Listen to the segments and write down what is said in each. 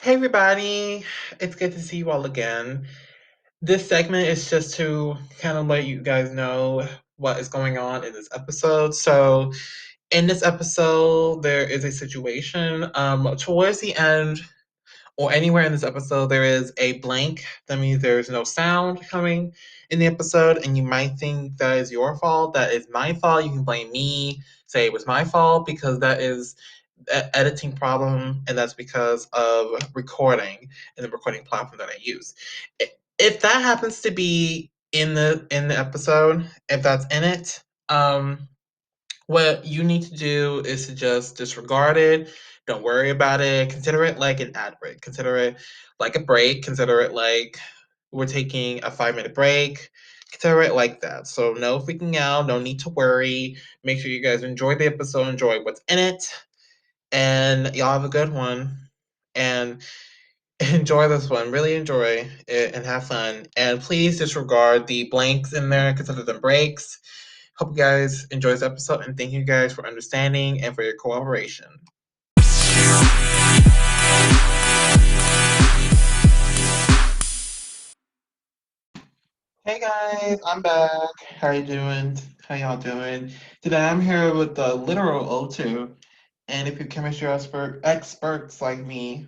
Hey everybody, it's good to see you all again. This segment is just to kind of let you guys know what is going on in this episode. So, in this episode, there is a situation. Towards the end, or anywhere in this episode, there is a blank. That means there's no sound coming in the episode, and you might think that is your fault. That is my fault. You can blame me, say it was my fault, because that is an editing problem, and that's because of recording and the recording platform that I use. If that happens to be in the episode, if that's in it, what you need to do is to just disregard it. Don't worry about it. Consider it like an ad break. Consider it like a break. Consider it like we're taking a 5 minute break. Consider it like that. So, no freaking out. No need to worry. Make sure you guys enjoy the episode, enjoy what's in it, and y'all have a good one. And enjoy this one. Really enjoy it and have fun. And please disregard the blanks in there, consider them breaks. Hope you guys enjoy this episode and thank you guys for understanding and for your cooperation. Hey guys, I'm back. How you doing? How y'all doing? Today I'm here with the literal O2. And if you're chemistry experts like me,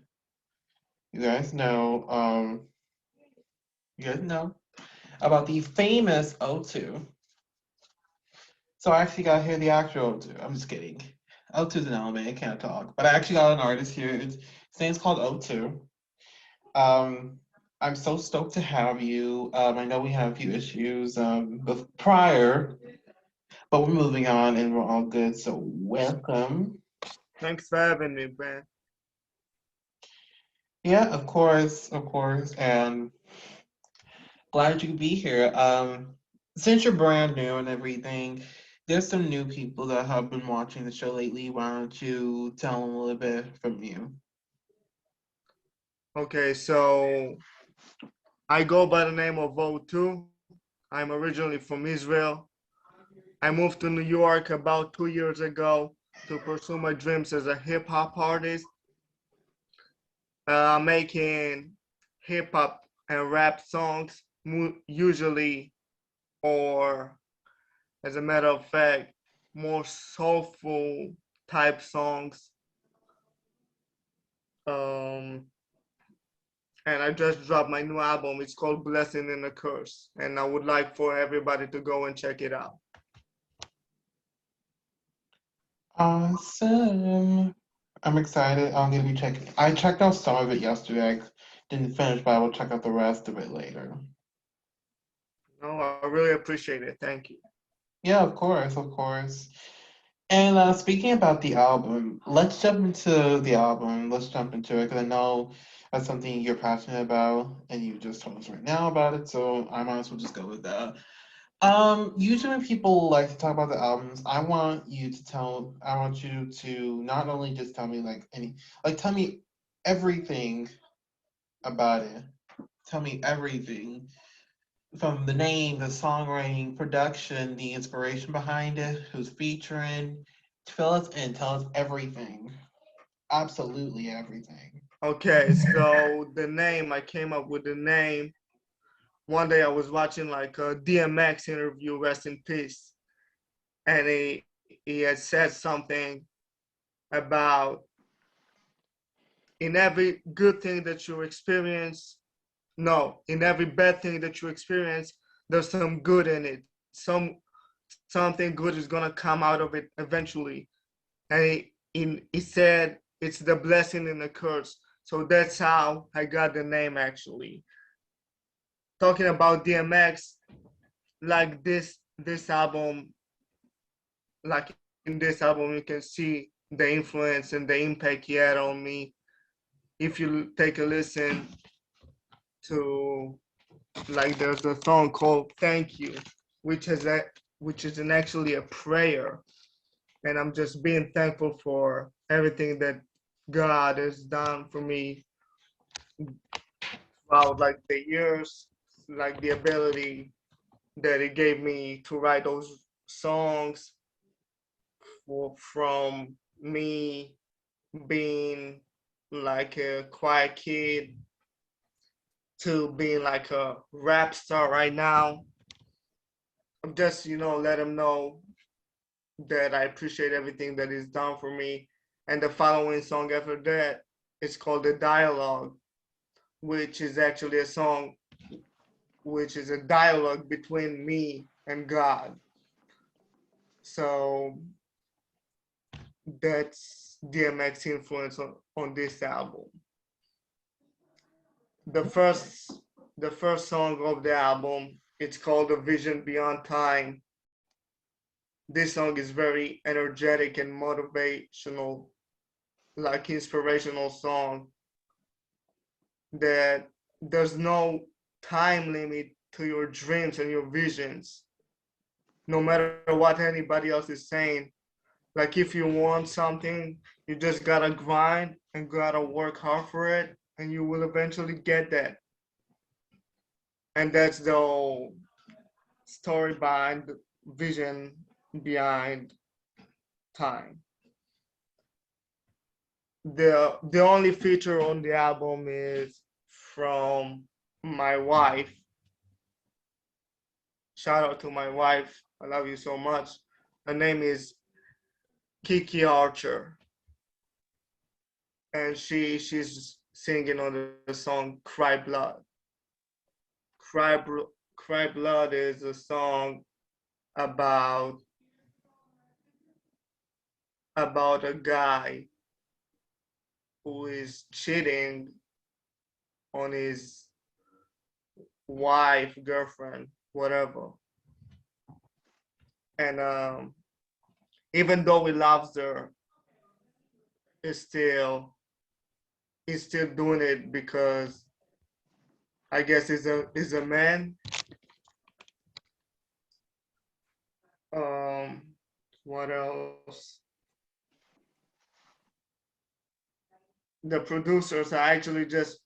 you guys know, you guys know about the famous O2. So I actually got here the actual O2. I'm just kidding. O2 is an element, I can't talk. But I actually got an artist here. His name's called O2. Um, I'm so stoked to have you. I know we had a few issues prior, but we're moving on and we're all good. So welcome. Thanks for having me, man. Yeah, of course, and glad you could be here. Since you're brand new and everything, there's some new people that have been watching the show lately. Why don't you tell them a little bit from you? Okay, so I go by the name of O2. I'm originally from Israel. I moved to New York about 2 years ago to pursue my dreams as a hip hop artist, making hip hop and rap songs, usually, or as a matter of fact, more soulful type songs. Um, and I just dropped my new album. It's called Blessing and a Curse, and I would like for everybody to go and check it out. Awesome. I'm excited. I'm gonna be checking. I checked out some of it yesterday. I didn't finish, but I will check out the rest of it later. No, I really appreciate it. Thank you. Yeah, of course, of course. And speaking about the album, let's jump into the album. Let's jump into it because I know that's something you're passionate about, and you just told us right now about it. So I might as well just go with that. Usually when people like to talk about the albums, I want you to not only just tell me tell me everything about it. Tell me everything from the name, the songwriting, production, the inspiration behind it, who's featuring. Fill us in, tell us everything. Absolutely everything. Okay, so the name, I came up with the name. One day I was watching like a DMX interview, rest in peace, and he had said something about in every good thing that you experience, no, in every bad thing that you experience, there's some good in it. Something good is gonna come out of it eventually. And he said it's the blessing and the curse. So that's how I got the name actually. Talking about DMX, like this album, like in this album, you can see the influence and the impact he had on me. If you take a listen to like there's a song called Thank You, which is a which is an actually a prayer. And I'm just being thankful for everything that God has done for me throughout like the years, like the ability that it gave me to write those songs from me being like a quiet kid to being like a rap star right now. I'm just, let him know that I appreciate everything that he's done for me. And the following song after that is called The Dialogue, which is actually a song which is a dialogue between me and God. So that's DMX influence on this album. The first the first song of the album, it's called A Vision Beyond Time. This song is very energetic and motivational, like inspirational song that there's no time limit to your dreams and your visions, no matter what anybody else is saying. Like if you want something, you just gotta grind and gotta work hard for it, and you will eventually get that. And that's the whole story behind, vision behind time. The only feature on the album is from my wife. Shout out to my wife. I love you so much. Her name is Kiki Archer, and she's singing on the song "Cry Blood." Cry Blood is a song about a guy who is cheating on his wife, girlfriend, whatever. And even though he loves her, he's still he's still doing it because I guess he's a man. Um, what else? The producers are actually just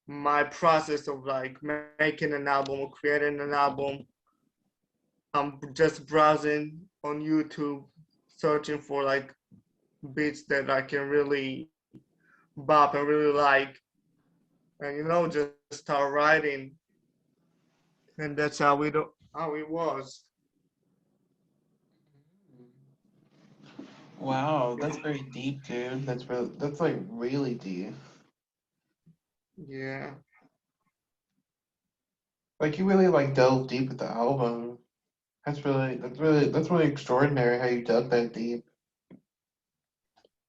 my process of like making an album or creating an album. I'm just browsing on YouTube, searching for like beats that I can really bop and really like, and just start writing, and that's how it was. Wow, that's very deep, dude. That's like really deep. Yeah, Like you really like dove deep with the album. That's really extraordinary how you dug that deep.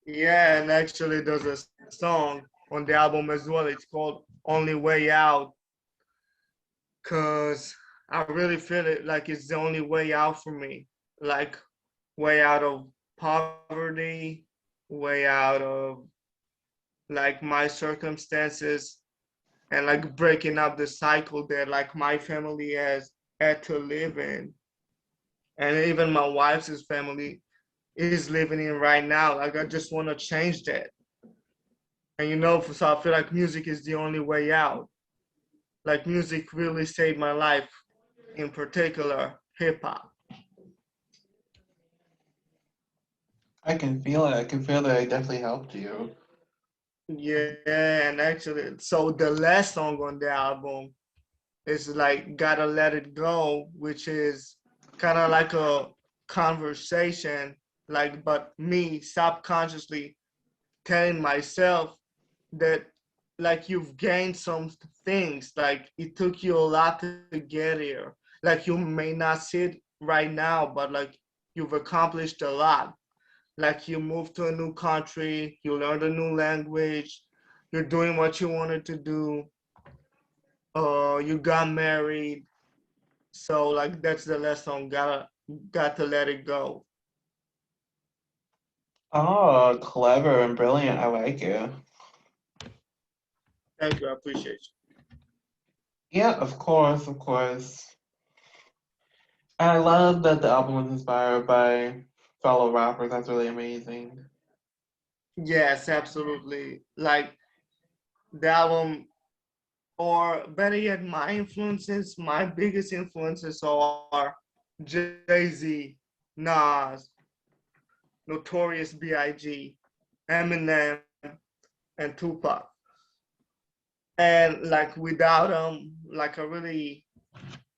yeah, and actually there's a song on the album as well. It's called "Only Way Out" because I really feel it like it's the only way out for me. Like way out of poverty, way out of like my circumstances, and like breaking up the cycle that like my family has had to live in, and even my wife's family is living in right now. Like I just want to change that. And so I feel like music is the only way out. Like music really saved my life, in particular hip hop. I can feel it. I can feel that it definitely helped you. Yeah, and actually, so the last song on the album is like "Gotta Let It Go," which is kind of like a conversation, like but me subconsciously telling myself that like you've gained some things, like it took you a lot to get here. Like you may not see it right now, but like you've accomplished a lot. Like you moved to a new country, you learned a new language, you're doing what you wanted to do, you got married. So like that's the last song, got to let it go. Oh, clever and brilliant. I like it. Thank you, I appreciate Yeah, of course, of course. And I love that the album was inspired by fellow rappers. That's really amazing. you. Yes, absolutely. Like the album, or better yet, my biggest influences are Jay-Z, Nas, Notorious B.I.G., Eminem. and Tupac. And like without them, like I really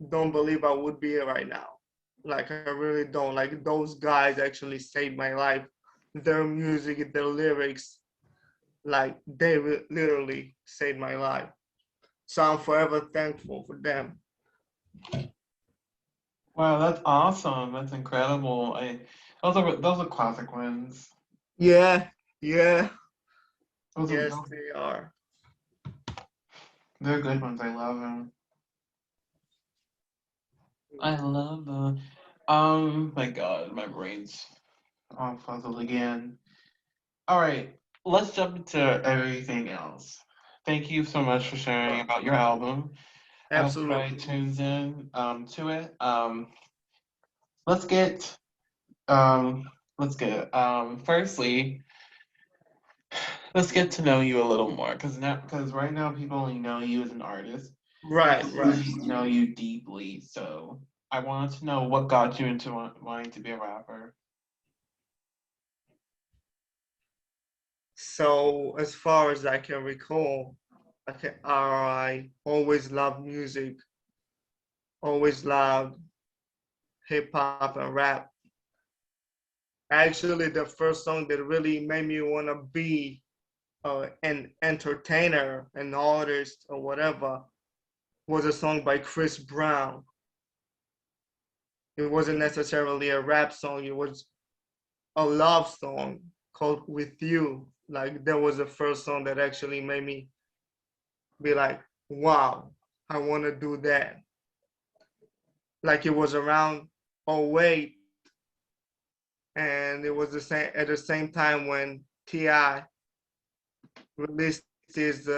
don't believe I would be here right now. Like I really don't. Like those guys actually saved my life. Their music, their lyrics, like they literally saved my life. So I'm forever thankful for them. Wow, that's awesome. That's incredible. Those are classic ones. Yeah, yeah, Those are yes, they are. they're good ones. I love them. I love them. My God, my brain's all fuzzled again. All right, let's jump into everything else. Thank you so much for sharing Sure. about your album. I hope everybody Absolutely. tunes in to it. Let's get um firstly, let's get to know you a little more because right now people only know you as an artist. We Right, don't right. really know you deeply, so I wanted to know what got you into wanting to be a rapper. So as far as I can recall, I always loved music, always loved hip hop and rap. Actually, the first song that really made me want to be an entertainer, an artist, or whatever was a song by Chris Brown. It wasn't necessarily a rap song, it was a love song called With You. Like, that was the first song that actually made me be like, wow, I want to do that. Like, it was around '08, and it was the same at the same time when T.I. released his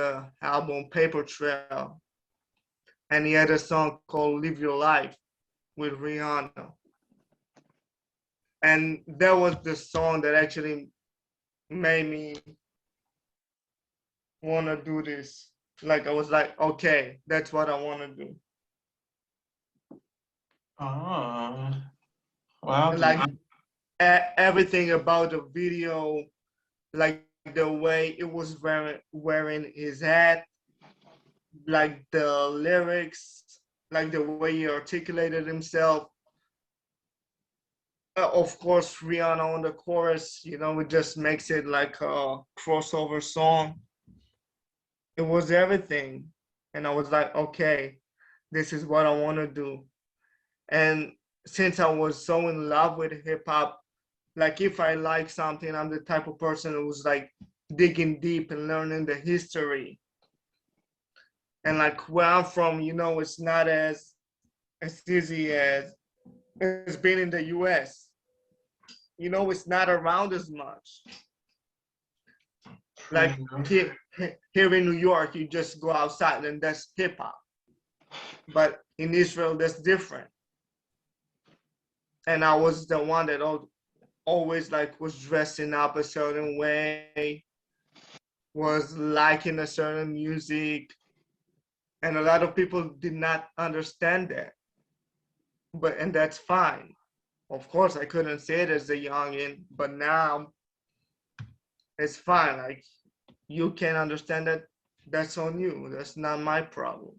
album Paper Trail, and he had a song called Live Your Life with Rihanna. And that was the song that actually made me want to do this. Like I was like, okay, that's what I want to do. Ah, wow, Like dude. everything about the video, like the way it was wearing his hat, like the lyrics, like the way he articulated himself. Of course, Rihanna on the chorus, it just makes it like a crossover song. It was everything. And I was like, okay, this is what I want to do. And since I was so in love with hip hop, like if I like something, I'm the type of person who's like digging deep and learning the history. And like where I'm from, it's not as easy as being in the US. It's not around as much. Yeah. Like here in New York, you just go outside and that's hip hop. But in Israel, that's different. And I was the one that always like was dressing up a certain way, was liking a certain music, and a lot of people did not understand that. And that's fine. Of course, I couldn't say it as a youngin, but now it's fine. Like you can understand that. That's on you. That's not my problem.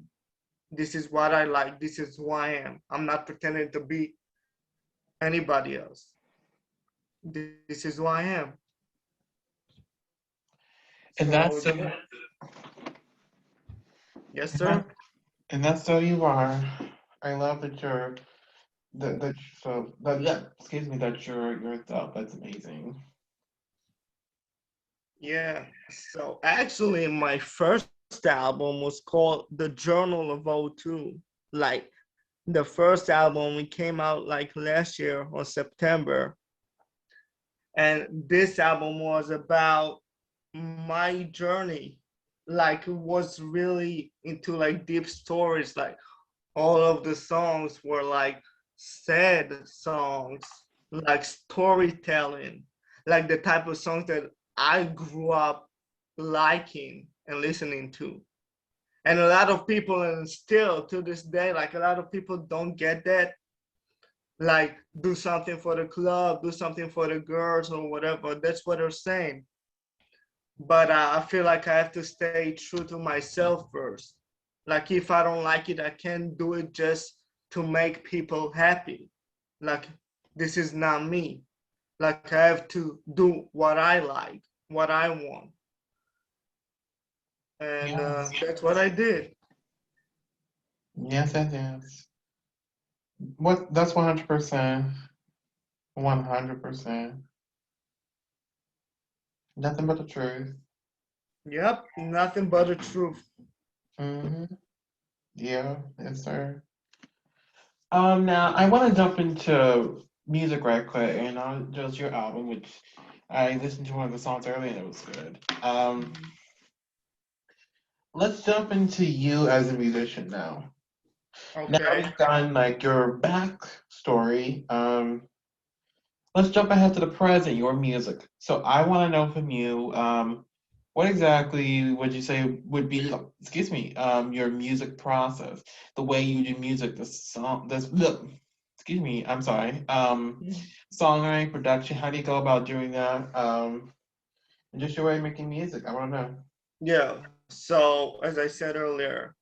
This is what I like. This is who I am. I'm not pretending to be anybody else. This is who I am. And So that's so yes, and that sir. and that's so you are. I love that you're that so that yeah, excuse me, that you're yourself. That's amazing. Yeah. So actually, my first album was called The Journal of O.2. Like the first album, it came out like last year on September. And this album was about my journey. Like it was really into like deep stories. Like all of the songs were like sad songs, like storytelling, like the type of songs that I grew up liking and listening to. And a lot of people, and still to this day, like a lot of people don't get that. Like, do something for the club, do something for the girls, or whatever. That's what they're saying. but I feel like I have to stay true to myself first. Like if I don't like it, I can't do it just to make people happy. Like this is not me. Like I have to do what I like, what I want, and Yes. that's what I did. Yes, yes, yes. What? That's 100%. 100%. Nothing but the truth. Yep, nothing but the truth. Hmm. Yeah, yes, sir. Now I want to jump into music right quick, and I'll just your album, which I listened to one of the songs earlier and it was good. Let's jump into you as a musician now. Now Okay. we've gotten like your backstory. Let's jump ahead to the present, your music. So I want to know from you, what exactly would you say would be, excuse me, your music process, the way you do music, the song, this, excuse me, I'm sorry, songwriting, production. How do you go about doing that? And just your way of making music. I want to know. Yeah. So as I said earlier,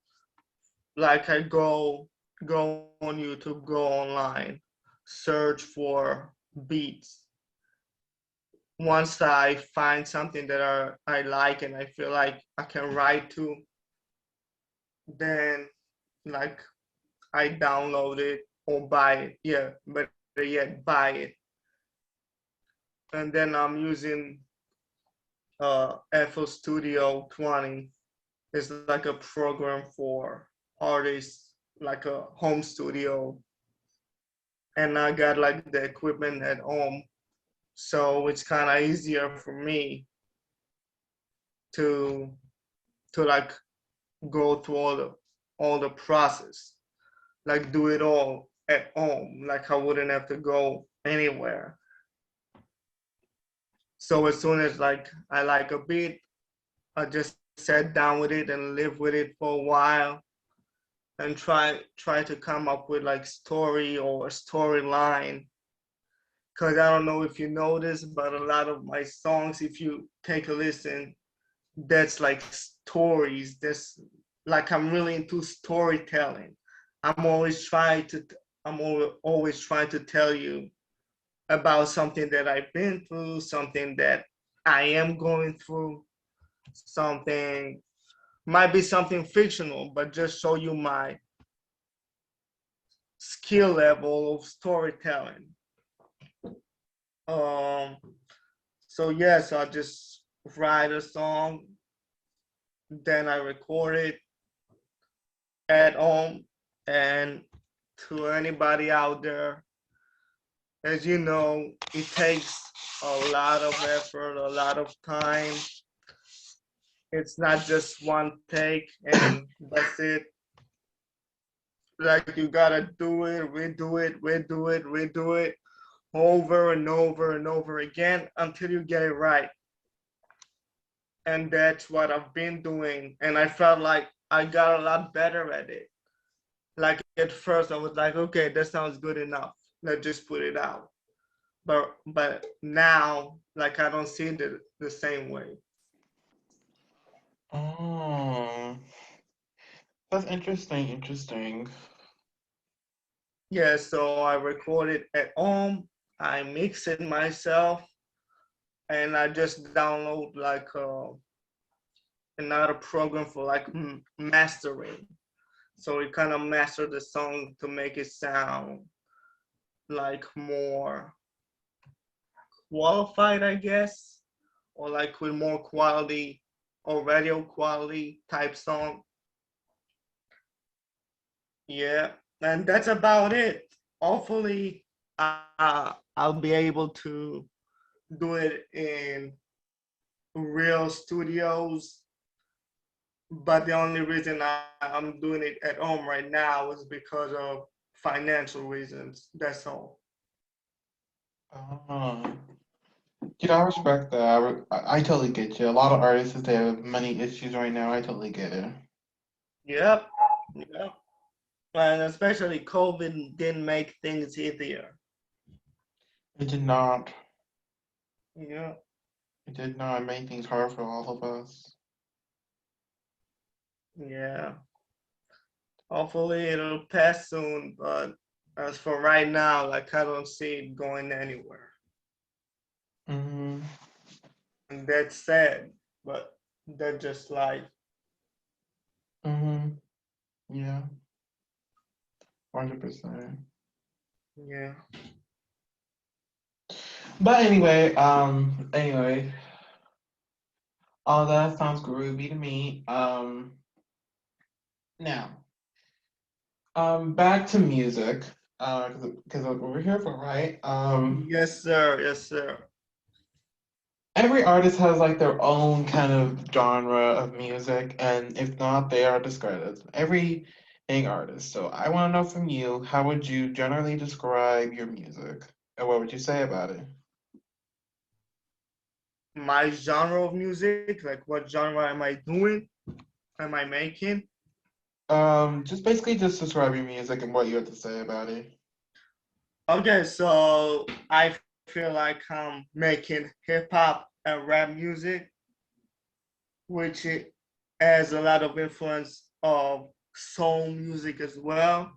like I go on YouTube, go online, search for beats. Once I find something that I like and I feel like I can write to, then like I download it or buy it. Yeah, better yet, buy it. And then I'm using FL Studio 20. It's like a program for artists, like a home studio. And I got like the equipment at home, so it's kind of easier for me to like go through all the process, like do it all at home, like I wouldn't have to go anywhere. So as soon as like I like a beat, I just sat down with it and live with it for a while and try to come up with like story or a storyline. Because I don't know if you notice, but a lot of my songs, if you take a listen, that's like stories. That's like I'm really into storytelling. I'm always trying to always trying to tell you about something that I've been through, something that I am going through, something might be something fictional, but just show you my skill level of storytelling. Um, so yes, I just write a song, then I record it at home, and to anybody out there, as you know, it takes a lot of effort, a lot of time. It's not just one take and that's it. Like you gotta do it, redo it, redo it, redo it over and over and over again until you get it right. And that's what I've been doing. And I felt like I got a lot better at it. Like at first, I was like, okay, that sounds good enough. Let's just put it out. But now, like I don't see it the same way. Oh, that's interesting. Interesting. Yeah, so I record it at home. I mix it myself, and I just download like another program for like mastering. So it kind of master the song to make it sound like more qualified, I guess, or like with more quality or radio quality type song. Yeah, and that's about it. Hopefully, I'll be able to do it in real studios. But the only reason I'm doing it at home right now is because of financial reasons. That's all. Oh. I respect that. I totally get you. A lot of artists, they have money issues right now. I totally get it. Yep. Yep. And especially COVID didn't make things easier. It did not. Yeah. It did not make things hard for all of us. Yeah. Hopefully it'll pass soon, but as for right now, like I don't see it going anywhere. Mm-hmm. And that's sad, but that's just life. Mm-hmm. Yeah. 100%. Yeah. But anyway, all that sounds groovy to me. Now, back to music. Because what we're here for, right? Yes, sir. Yes, sir. Every artist has like their own kind of genre of music, and if not, they are discredited. Every big artist. So I want to know from you, how would you generally describe your music, and what would you say about it? My genre of music, like what genre am I doing? Am I making? Just basically just describe your music and what you have to say about it. Okay, so I feel like I'm making hip hop and rap music, which it has a lot of influence of soul music as well.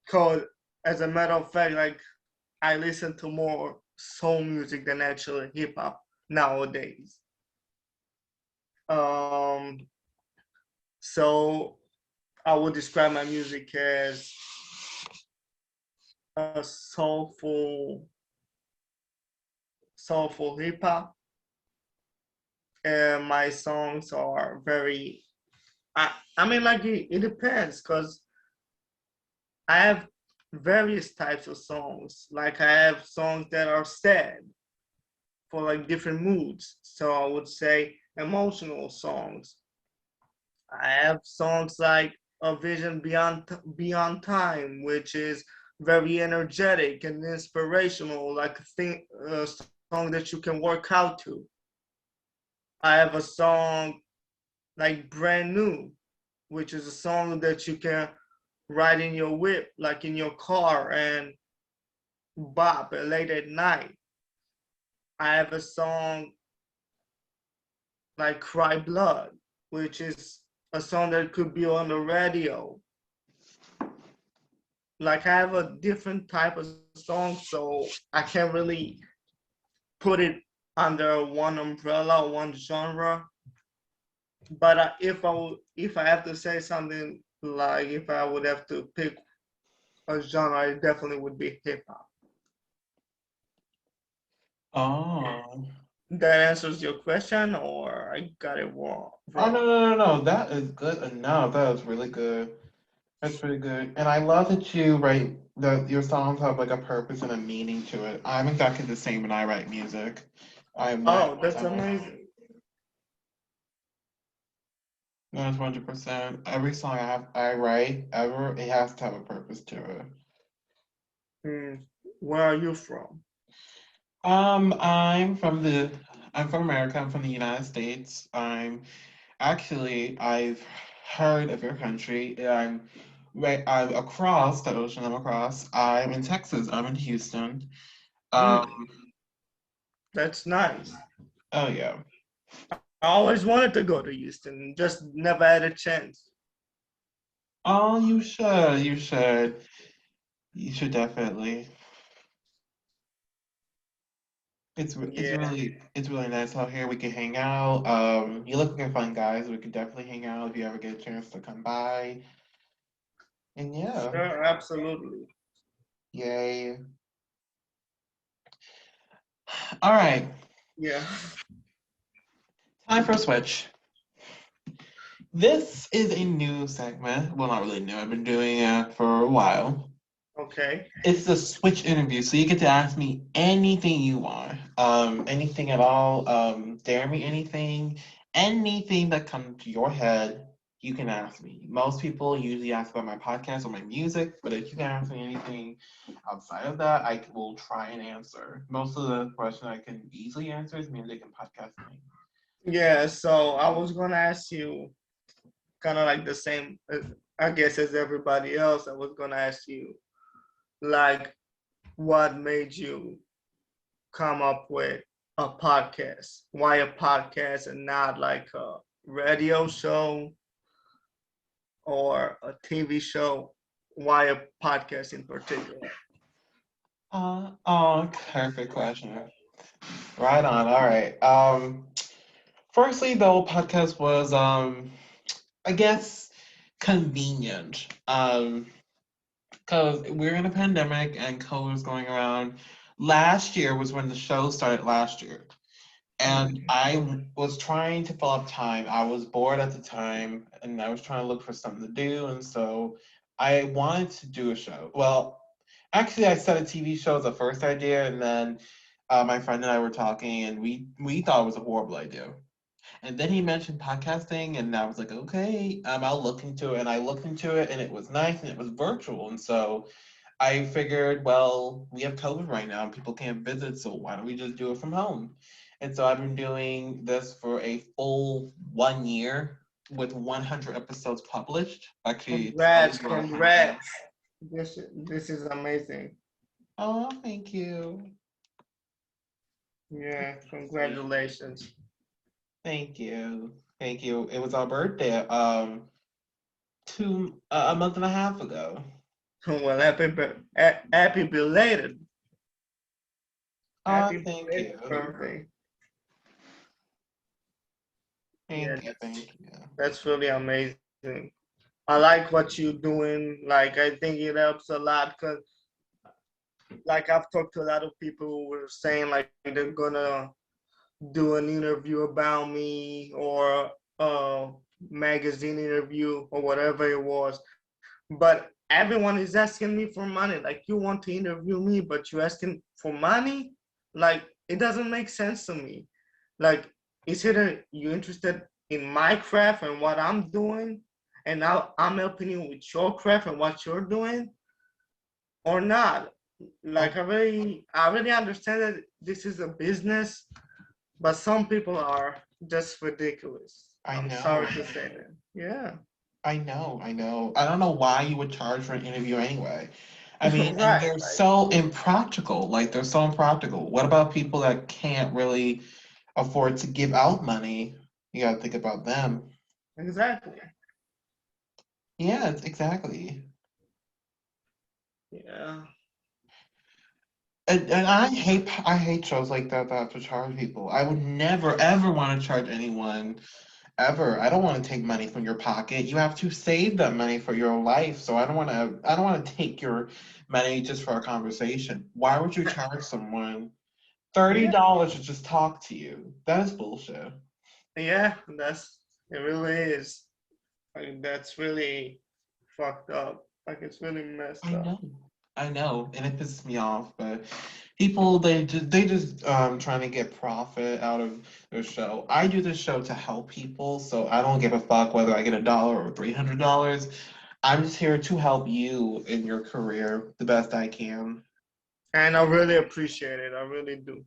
Cause as a matter of fact, like I listen to more soul music than actually hip hop nowadays. Um, so I would describe my music as a soulful hip hop, and my songs are very. I mean, like it depends, cause I have various types of songs. Like I have songs that are sad for like different moods. So I would say emotional songs. I have songs like A Vision Beyond Time, which is very energetic and inspirational, like a song that you can work out to. I have a song like Brand New, which is a song that you can ride in your whip, like in your car, and bop late at night. I have a song like Cry Blood, which is a song that could be on the radio. Like I have a different type of song, so I can't really put it under one umbrella, one genre. But if I have to say something, like if I would have to pick a genre, it definitely would be hip hop. Oh. That answers your question, or I got it Oh, no, wrong? no, no, no. That is good enough. That is really good. That's really good. And I love that you write that your songs have like a purpose and a meaning to it. I'm exactly the same when I write music. I'm Oh, that that's I'm amazing. that's 100%. Every song I write ever, it has to have a purpose to it. Hmm. Where are you from? Um, I'm from the I'm from America. I'm from the United States. I've heard of your country. I'm across the ocean. I'm across. I'm in Texas. I'm in Houston. Um, Mm, that's nice. oh yeah. I always wanted to go to Houston, just never had a chance. Oh, you should. You should. You should definitely. Yeah, It's really nice out here. We can hang out. You look like a fun guys. We could definitely hang out if you ever get a chance to come by. And yeah, sure, absolutely. yay. All right, Yeah. time for a switch. This is a new segment. Well, not really new. I've been doing it for a while. Okay. It's the switch interview, so you get to ask me anything you want. Anything at all. Dare me anything that comes to your head, you can ask me. Most people usually ask about my podcast or my music, but if you can ask me anything outside of that, I will try and answer. Most of the question I can easily answer is music and podcasting. Yeah, so I was gonna ask you kind of like the same, I guess, as everybody else. I was gonna ask you, like, what made you come up with a podcast? Why a podcast and not like a radio show or a TV show? Why a podcast in particular? Oh, perfect question. Right on. All right. Firstly, the whole podcast was, I guess, convenient. Because we're in a pandemic and COVID was going around. Last year was when the show started last year. And Mm. I was trying to fill up time. I was bored at the time and I was trying to look for something to do. And so I wanted to do a show. Well, actually, I said a TV show as the first idea. And then my friend and I were talking and we thought it was a horrible idea. And then he mentioned podcasting, and I was like, okay, I'll look into it. And I looked into it, and it was nice, and it was virtual. And so I figured, well, we have COVID right now, and people can't visit, so why don't we just do it from home? And so I've been doing this for a full 1 year with 100 episodes published. Actually, it's Congrats, over 100. congrats. This is amazing. Oh, thank you. Yeah, Sweet. congratulations. Thank you. Thank you. It was our birthday, a month and a half ago. Well, happy belated, Oh, happy thank belated you. birthday. Yeah, Thank you. Thank you. that's really amazing. I like what you're doing. Like, I think it helps a lot because, like, I've talked to a lot of people who were saying like they're gonna do an interview about me or a magazine interview or whatever it was. But everyone is asking me for money. Like, you want to interview me, but you're asking for money? Like, it doesn't make sense to me. Like, it's either you're interested in my craft and what I'm doing, and now I'm helping you with your craft and what you're doing, or not. Oh, Like, I really understand that this is a business, but some people are just ridiculous. I I'm know. sorry to say that. Yeah. I know. I know. I don't know why you would charge for an interview anyway. I mean, and Right. they're so impractical. Like, they're so impractical. What about people that can't really afford to give out money? You gotta think about them. Exactly. Yeah, exactly. Yeah. And I hate shows like that that have to charge people. I would never ever want to charge anyone ever. I don't want to take money from your pocket. You have to save that money for your life. So I don't want to take your money just for a conversation. Why would you charge someone Yeah. $30 to just talk to you? That is bullshit. Yeah. It really is. Like, that's really fucked up. Like, it's really messed I up. know. I know, and it pisses me off, but people they just trying to get profit out of their show. I do this show to help people, so I don't give a fuck whether I get $1 or $300. I'm just here to help you in your career the best I can. And I really appreciate it. I really do.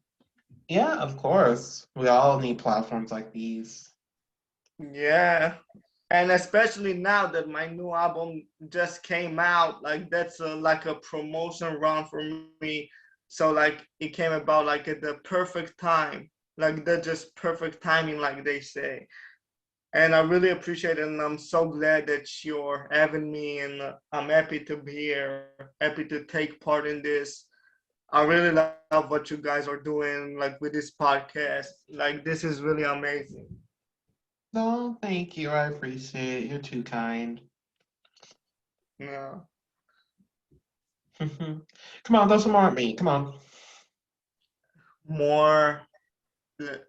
Yeah, of course. We all need platforms like these. Yeah. And especially now that my new album just came out, like that's like a promotion run for me. So like it came about like at the perfect time, like the just perfect timing, like they say. And I really appreciate it, and I'm so glad that you're having me, and I'm happy to be here, happy to take part in this. I really love what you guys are doing, like with this podcast. Like this is really amazing. No, thank you. I appreciate it. You're too kind. Yeah. Come on, throw some more at me. Come on. More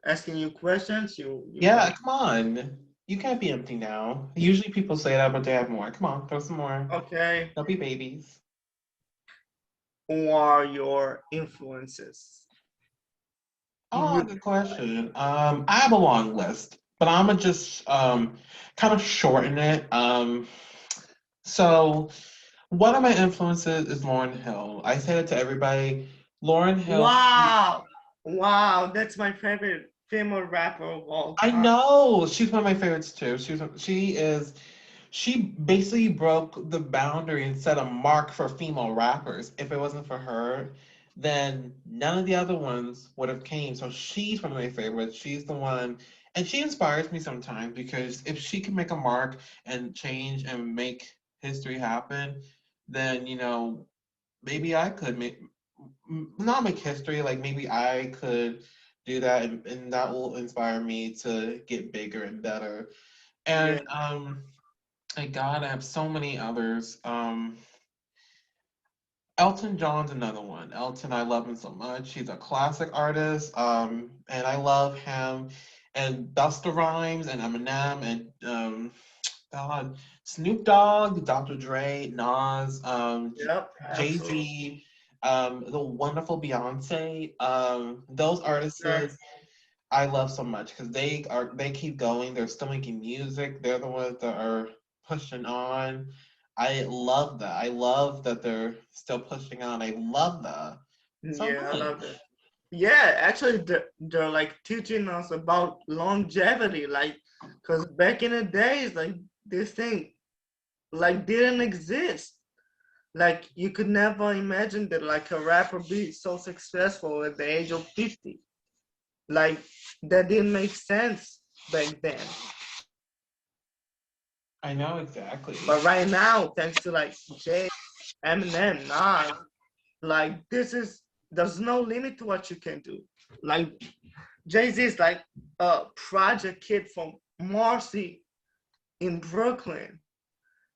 asking you questions. You Yeah, want? come on. You can't be empty now. Usually people say that, but they have more. Come on, throw some more. Okay. Don't be babies. Who are your influences? Oh, Music good wise. question. I have a long list, but I'm gonna just kind of shorten it. So one of my influences is Lauryn Hill. I say that to everybody. Lauryn Hill. Wow. Wow. That's my favorite female rapper of all I time. know she's one of my favorites too. She basically broke the boundary and set a mark for female rappers. If it wasn't for her, then none of the other ones would have came. So she's one of my favorites. She's the one, and she inspires me sometimes because if she can make a mark and change and make history happen, then maybe I could not make history. Like maybe I could do that, and that will inspire me to get bigger and better. And Yeah, my God, I have so many others. Elton John's another one. Elton, I love him so much. He's a classic artist, and I love him. And Busta Rhymes and Eminem and God, Snoop Dogg, Dr. Dre, Nas, yep, Jay absolutely. Z, the wonderful Beyonce. Those artists Sure. I love so much because they keep going. They're still making music. They're the ones that are pushing on. I love that. I love that they're still pushing on. I love that so Yeah, I love much. that. Yeah, actually, they're like teaching us about longevity, like, because back in the days, like this thing, like didn't exist. Like you could never imagine that like a rapper be so successful at the age of 50. Like that didn't make sense back then. I know exactly. But right now, thanks to like Jay, Eminem, Nas, like there's no limit to what you can do. Like Jay-Z is like a project kid from Marcy in Brooklyn.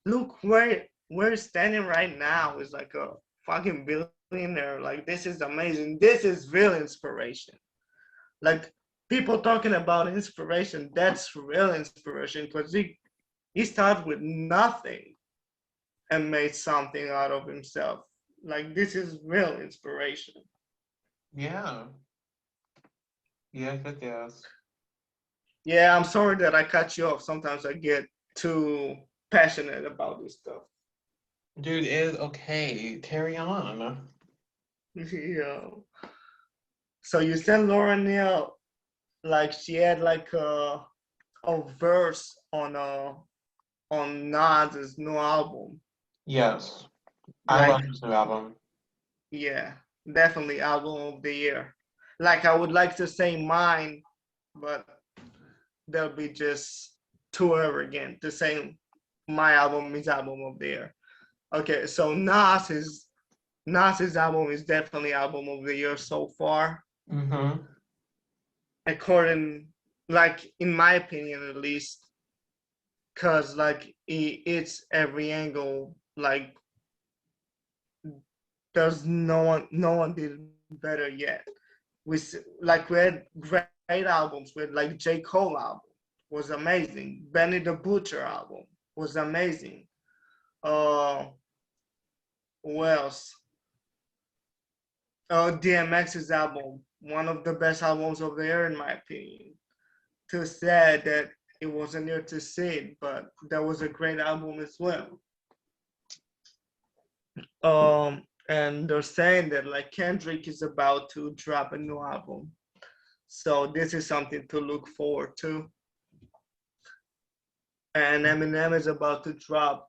Look where we're standing right now is like a fucking billionaire. Like this is amazing. This is real inspiration. Like people talking about inspiration, that's real inspiration because he started with nothing and made something out of himself. Like this is real inspiration. Yeah. Yes, yes, yes. Yeah, I'm sorry that I cut you off. Sometimes I get too passionate about this stuff. Dude, it is okay. Carry on. Yeah. So you said Laura Neal, like she had like a verse on Nas's new album. Yes. I love Like this new album. yeah, definitely album of the year. Like I would like to say mine, but they'll be just too arrogant to say my album is album of the year. Okay, so Nas's album is definitely album of the year so far, Mm-hmm. according like in my opinion at least, cause like it's every angle. Like there's no one did better yet. We had great albums with like J Cole album was amazing. Benny the Butcher album was amazing. Uh, who else? DMX's album, one of the best albums of the year in my opinion. Too sad that it wasn't there to see it, but that was a great album as well. And they're saying that like Kendrick is about to drop a new album, so this is something to look forward to. And Eminem is about to drop.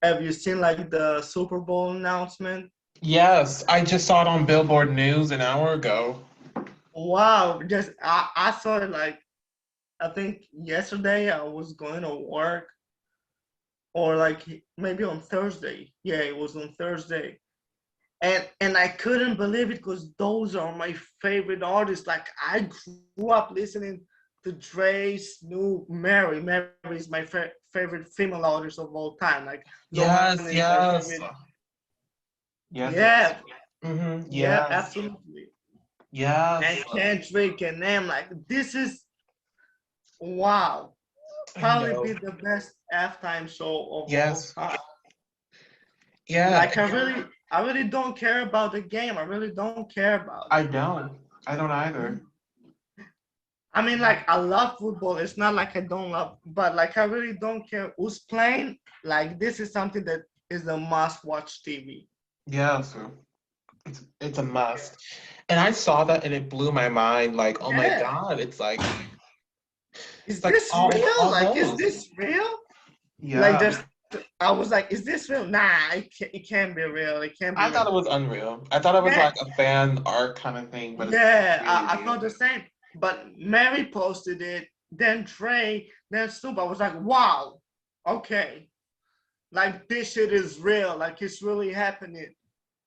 Have you seen like the Super Bowl announcement? Yes, I just saw it on Billboard News an hour ago. Wow, just I saw it like I think yesterday I was going to work or like maybe on Thursday. Yeah, it was on Thursday. And I couldn't believe it because those are my favorite artists. Like I grew up listening to Dre, Snoop, Mary. Mary is my favorite female artist of all time. Like Lauren is Yes, my favorite. yes. Yes, yes. Yeah, Mm-hmm. yeah, Yes. absolutely. And Yes. Kendrick and them, like this is wow. I Probably know. be the best halftime show of all Yes. time. Yeah. Like I really don't care about the game. I really don't care about it. I don't. I don't either. I mean, like I love football. It's not like I don't love, but like I really don't care who's playing. Like this is something that is a must-watch TV. Yes. It's a must. And I saw that and it blew my mind. Like, oh my Yeah. God, Is it's like this real? all Like, is those. this real? Like, Yeah. I was like, is this real? Nah, it can't be real. It can't be I real. thought it was unreal. I thought it was Yeah, like a fan art kind of thing, but it's yeah, really I thought real. the same. But Mary posted it, then Trey, then Snoop. I was like, wow, okay, like this shit is real. Like it's really happening.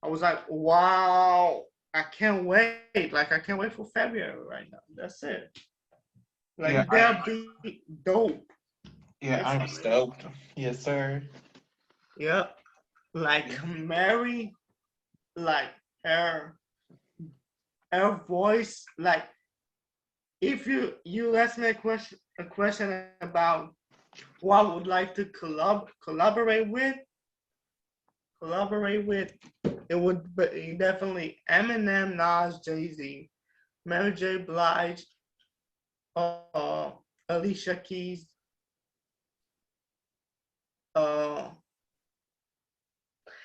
I was like, wow, I can't wait. Like I can't wait for February right now. That's it. Yeah, Like that'll be dope. yeah, It's I'm amazing. stoked. Yes, sir. Yep. Like Yeah. Mary, like her her voice, like if you ask me a question about what I would like to collaborate with, it would be definitely Eminem, Nas, Jay-Z, Mary J. Blige, uh, Alicia Keys, uh,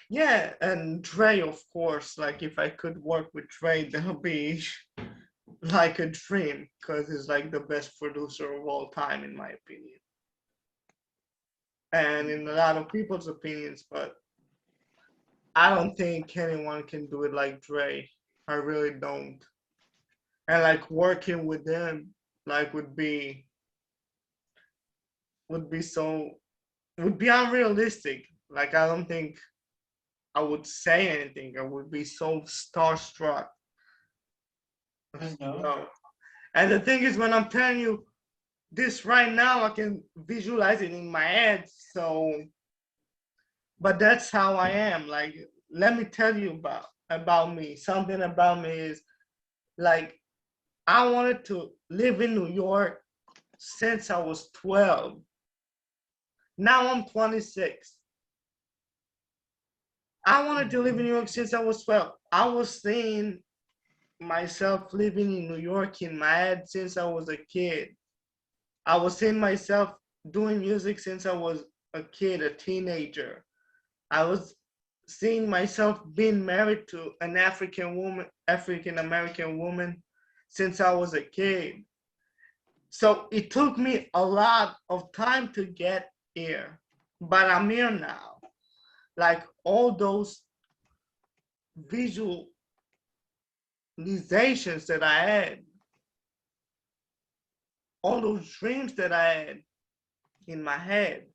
yeah, and Dre, of course. Like if I could work with Dre, that'll be like a dream because he's like the best producer of all time, in my opinion, and in a lot of people's opinions. But I don't think anyone can do it like Dre. I really don't. And like working with them, like would be so would be unrealistic. Like I don't think I would say anything. I would be so starstruck. I know. So, and the thing is, when I'm telling you this right now, I can visualize it in my head. So, but that's how I am. Like, let me tell you about me. Something about me is like I wanted to live in New York since I was 12. Now I'm 26. I wanted to live in Mhm. New York since I was 12. I was seeing myself living in New York in my head since I was a kid. I was seeing myself doing music since I was a kid, a teenager. I was seeing myself being married to an African American woman since I was a kid. So it took me a lot of time to get here, but I'm here now. Like all those visualizations that I had, all those dreams that I had in my head,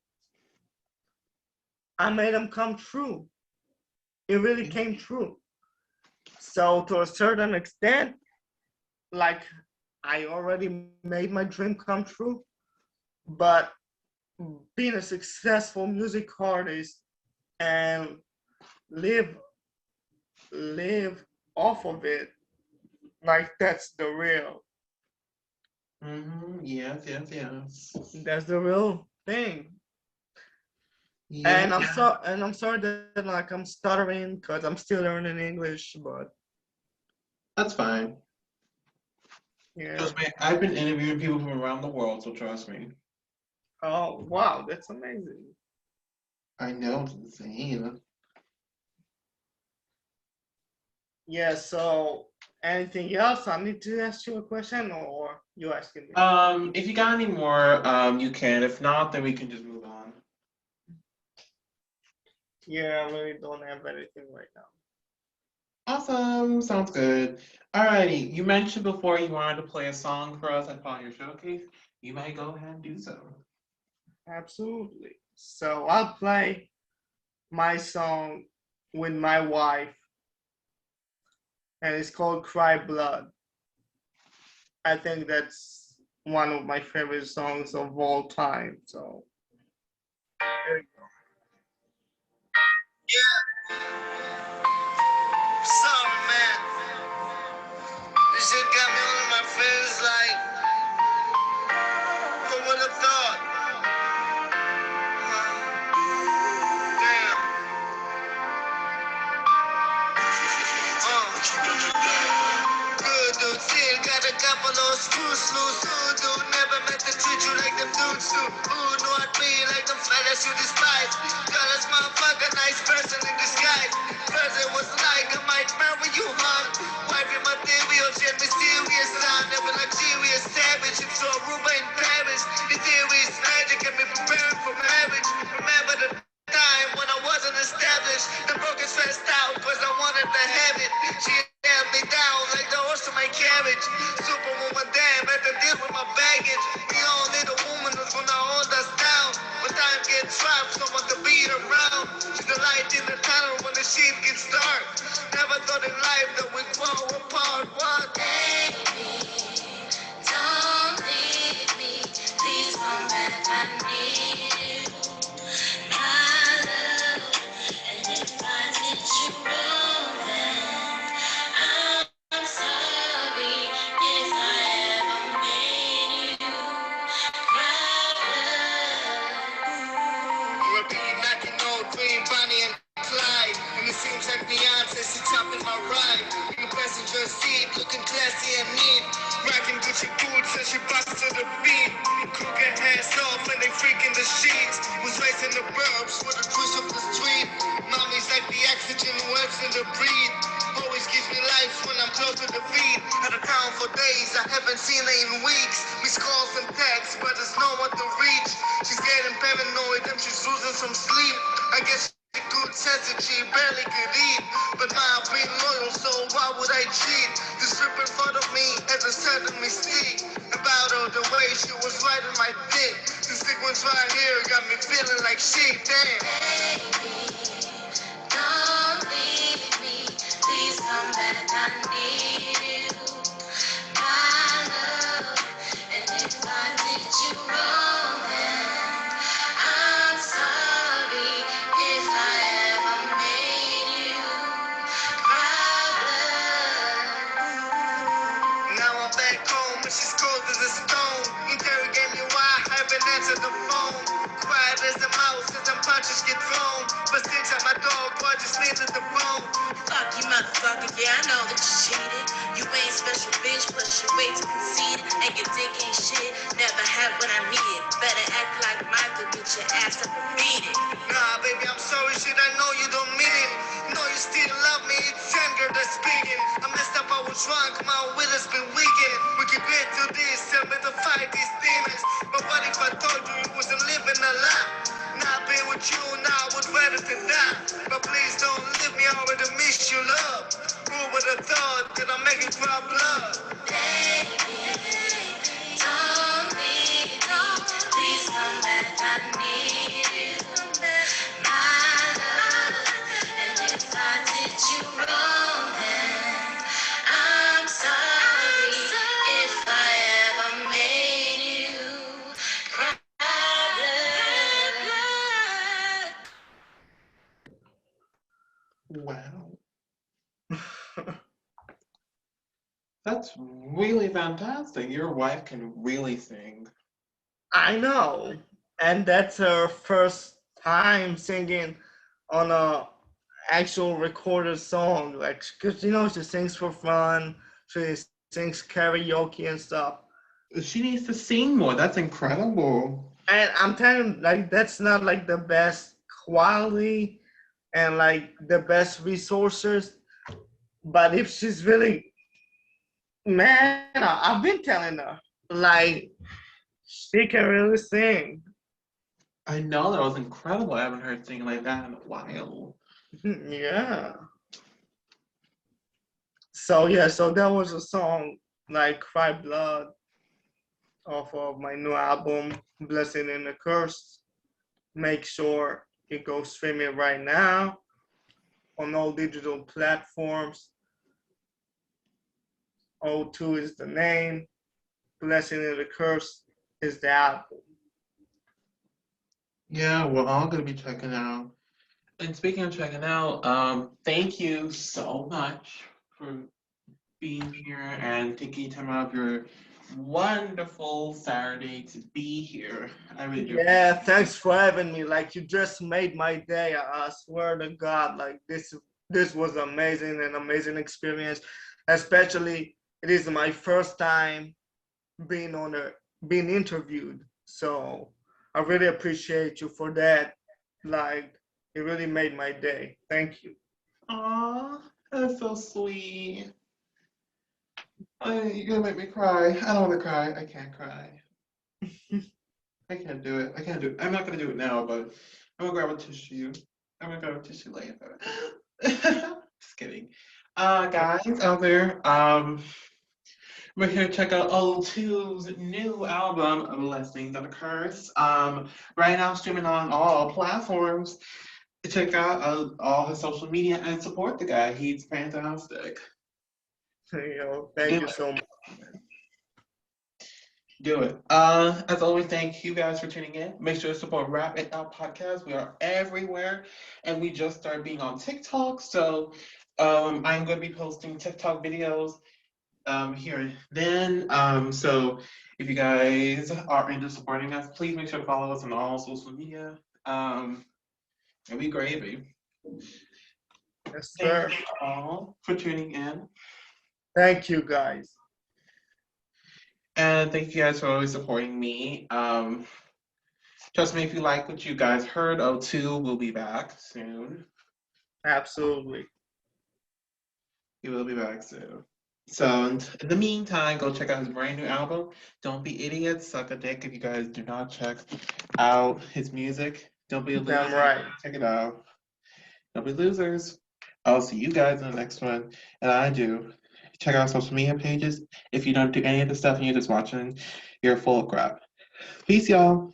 I made them come true. It really came true. So to a certain extent, like I already made my dream come true, but being a successful music artist and live live off of it, like Yes, yes, yes. that's the real thing. Yeah, And I'm sorry that like I'm stuttering because I'm still learning English, but that's fine. yeah. Trust me, I've been interviewing people from around the world, so trust me. Oh wow, that's amazing. I know it's insane. Yeah, so anything else? I need to ask you a question or you asking me? If you got any more, you can. If not, then we can just move on. Yeah, I really don't have anything right now. Awesome, sounds good. Alrighty, you mentioned before you wanted to play a song for us at Pioneer Showcase. You may go ahead and do so. Absolutely. So I'll play my song with my wife, and it's called Cry Blood. I think that's one of my favorite songs of all time. So there you go. Sorry, man. This shit got me all in my feelings like, who would have thought? Damn. Good dude, still got a couple of screws loose. Good dude, never meant to treat you like them dudes do. Who knew I'd be like them fellas you despise? Girl, this motherfucker, nice person in disguise. Person was like, I might marry you, hon. Wifey material, she had mysterious sound. Never like serious savage. It's so Aruba in Paris. The theory is magic, and me preparing for marriage. Remember the get trapped, someone to beat around. She's the light in the tunnel when the shit gets dark. Never thought in life that we'd grow apart. What? Don't leave me, please come back, I need you. My love, and if I did you wrong, then I'm sorry if I ever made you cry. Repeat like an old dream, Bonnie and Clyde. And it seems like Beyonce, she chopping my ride. In the passenger seat, looking classy and neat. Rocking Gucci boots and she busts to the beat. Crooked hands off and they freaking the sheets. Was raised in the burbs with the cruise of the street. Mommy's like the oxygen wells in the breed. Always gives me life when I'm close to the beat. Out of town for days, I haven't seen her in weeks. Miss calls and texts, but there's no one to reach. She's getting paranoid and she's losing some sleep. I guess she good sense that she barely could eat. But I've been loyal, so why would I cheat? This strip in front of me has a certain mystique about her, the way she was right in my dick. The sequence right here got me feeling like shit, damn. Don't leave me, please come back, I need you. My love, and if I did you wrong, then I'm sorry if I ever made you cry. Now I'm back home and she's cold as a stone. Interrogate me why I haven't answered the phone. Quiet as a mouse as them punches get thrown. But since I'm my dog, boy, just needed the bone. Fuck you, motherfucker, yeah, I know that you cheated. You ain't special, bitch, plus you way too conceited. And your dick ain't shit, never had what I needed. Better act like Michael, get your ass up and beat it. Nah, baby, I'm sorry, shit, I know you don't mean it. No, you still love me, it's anger that's speaking. I messed up, I was drunk, my will has been weakened. We can get through this, tell me to fight these demons. But what if I told you you wasn't living a lie? Not being with you now, I would rather to die. But please don't leave me, I already miss your love. Who would have thought that I'm making cry blood? Don't leave me, please come back, I need you. My love, and if I did you wrong, then I'm sorry if I ever made you cry. Wow. That's really fantastic. Your wife can really sing. I know, and that's her first time singing on a actual recorded song. Like, cause she sings for fun. She sings karaoke and stuff. She needs to sing more. That's incredible. And I'm telling you, like, that's not like the best quality and like the best resources. But if she's really, man, I've been telling her, like, she can really sing. I know that was incredible. I haven't heard singing like that in a while. Yeah. So yeah, so that was a song like Cry Blood off of my new album, Blessing and the Curse. Make sure you go stream it right now on all digital platforms. O.2 is the name. Blessing and the Curse is the album. Yeah, we're all gonna be checking out. And speaking of checking out, thank you so much for being here and taking time out of your wonderful Saturday to be here. I really do Yeah, appreciate it. thanks for having me. Like you just made my day. I swear to God, like this was amazing, an amazing experience. Especially it is my first time being on a being interviewed. So I really appreciate you for that. Like it really made my day. Thank you. Aw, that's so sweet. You're gonna make me cry. I don't want to cry. I can't cry. I can't do it. I can't do it. I'm not gonna do it now, but I'm gonna grab a tissue. I'm gonna grab a tissue later. Just kidding. Guys out there, Make sure to check out O2's new album, Blessings and a Curse. Right now streaming on all platforms. Check out all his social media and support the guy. He's fantastic. Thank Do you it. so much. Do it. As always, thank you guys for tuning in. Make sure to support Rap It Out Podcast. We are everywhere, and we just started being on TikTok. So, I'm going to be posting TikTok videos here and then. So, if you guys are into supporting us, please make sure to follow us on all social media. It'd be gravy. Yes, Thank sir. you all for tuning in. Thank you, guys. And thank you guys for always supporting me. Trust me, if you like what you guys heard, O2 will be back soon. Absolutely. He will be back soon. So, in the meantime, go check out his brand new album. Don't be idiots, suck a dick if you guys do not check out his music. Don't be a Damn loser. right. Check it out. Don't be losers. I'll see you guys in the next one. And I do. Check out social media pages. If you don't do any of the stuff and you're just watching, you're full of crap. Peace, y'all.